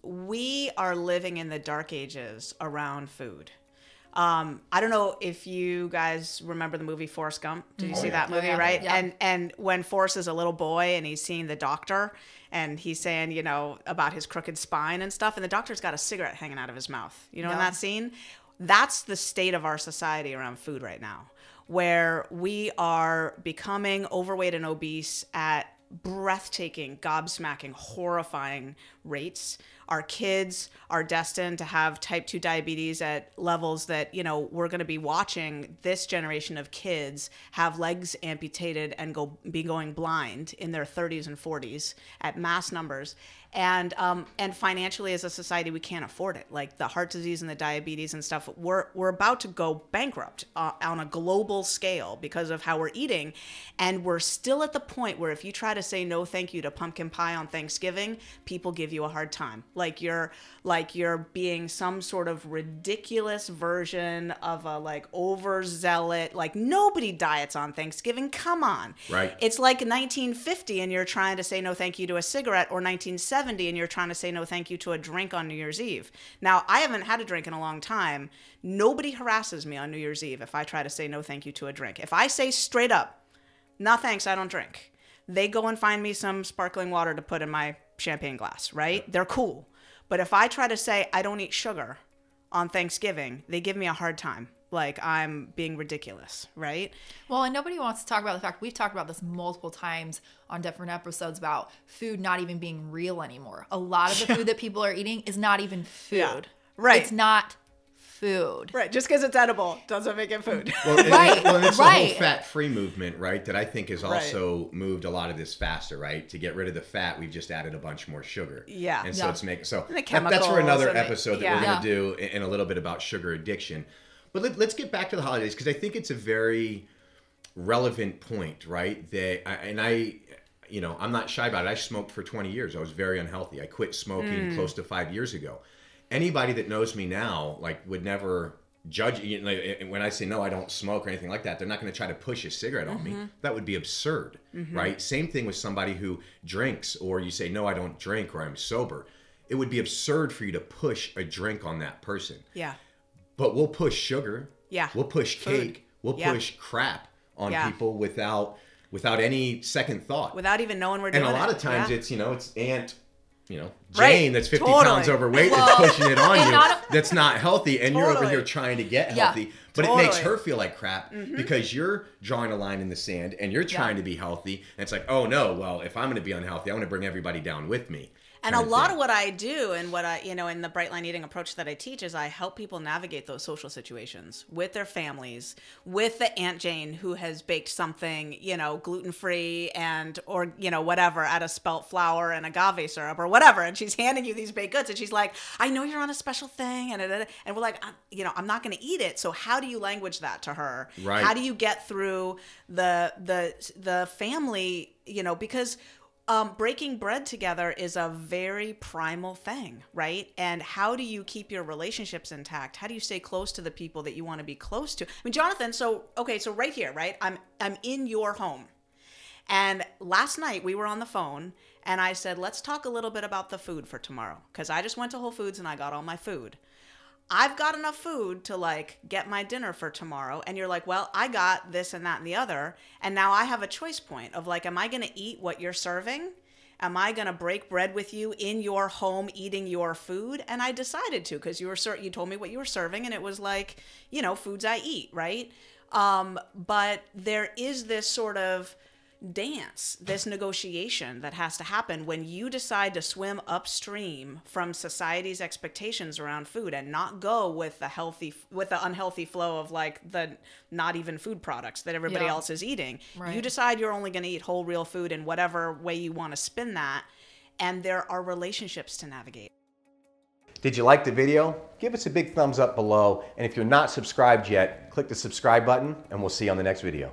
we are living in the dark ages around food. I don't know if you guys remember the movie Forrest Gump. Did you see that movie, right? Yeah. And when Forrest is a little boy and he's seeing the doctor and he's saying, you know, about his crooked spine and stuff, and the doctor's got a cigarette hanging out of his mouth. You know, in that scene? That's the state of our society around food right now, where we are becoming overweight and obese at breathtaking, gobsmacking, horrifying rates. Our kids are destined to have type 2 diabetes at levels that, you know, we're going to be watching this generation of kids have legs amputated and be going blind in their 30s and 40s at mass numbers. And financially, as a society, we can't afford it. Like the heart disease and the diabetes and stuff, we're about to go bankrupt on a global scale because of how we're eating. And we're still at the point where if you try to say no thank you to pumpkin pie on Thanksgiving, people give you a hard time. Like you're being some sort of ridiculous version of a like overzealot, like nobody diets on Thanksgiving. Come on. Right. It's like 1950 and you're trying to say no thank you to a cigarette, or 1970 and you're trying to say no thank you to a drink on New Year's Eve. Now, I haven't had a drink in a long time. Nobody harasses me on New Year's Eve if I try to say no thank you to a drink. If I say straight up, no thanks, I don't drink, they go and find me some sparkling water to put in my champagne glass, right? They're cool. But if I try to say I don't eat sugar on Thanksgiving, they give me a hard time. Like I'm being ridiculous, right? Well, and nobody wants to talk about the fact we've talked about this multiple times on different episodes about food not even being real anymore. A lot of the food that people are eating is not even food. Yeah. Right. It's not food. Right. Just because it's edible doesn't make it food. Well, Right. Well, and it's Right. the whole fat-free movement, right? That I think has also moved a lot of this faster, right? To get rid of the fat, we've just added a bunch more sugar. Yeah. And so it's making the that's chemicals for another and the- episode that we're going to do in a little bit about sugar addiction. But let's get back to the holidays, because I think it's a very relevant point, right? You know, I'm not shy about it. I smoked for 20 years. I was very unhealthy. I quit smoking close to 5 years ago. Anybody that knows me now, like, would never judge. You know, when I say no, I don't smoke or anything like that, they're not going to try to push a cigarette on me. That would be absurd, right? Same thing with somebody who drinks, or you say no, I don't drink, or I'm sober. It would be absurd for you to push a drink on that person. Yeah. But we'll push sugar. Yeah. We'll push cake. Food. We'll push crap on people without any second thought. Without even knowing we're doing it. And a lot of times it's, you know, it's Aunt, you know, Right. Jane that's 50 Totally. pounds overweight that's pushing it on you. That's not healthy. And you're over Totally. here trying to get healthy. But Totally. it makes her feel like crap because you're drawing a line in the sand and you're trying to be healthy. And it's like, oh no, well, if I'm going to be unhealthy, I'm going to bring everybody down with me. And a lot of what I do and what I, you know, in the Bright Line Eating approach that I teach is I help people navigate those social situations with their families, with the Aunt Jane who has baked something, you know, gluten-free or, you know, whatever, out of spelt flour and agave syrup or whatever. And she's handing you these baked goods and she's like, I know you're on a special thing. And we're like, I'm not going to eat it. So how do you language that to her? Right. How do you get through the family, you know, because breaking bread together is a very primal thing, right? And how do you keep your relationships intact? How do you stay close to the people that you want to be close to? I mean, Jonathan, so right here, right? I'm in your home. And last night we were on the phone and I said, let's talk a little bit about the food for tomorrow. Because I just went to Whole Foods and I got all my food. I've got enough food to like get my dinner for tomorrow. And you're like, well, I got this and that and the other. And now I have a choice point of like, am I going to eat what you're serving? Am I going to break bread with you in your home eating your food? And I decided to, because you told me what you were serving and it was like, you know, foods I eat, right? But there is this sort of dance, this negotiation that has to happen when you decide to swim upstream from society's expectations around food and not go with the unhealthy flow of like the not even food products that everybody else is eating. Right. You decide you're only going to eat whole real food in whatever way you want to spin that, and there are relationships to navigate. Did you like the video? Give us a big thumbs up below, and if you're not subscribed yet, click the subscribe button and we'll see you on the next video.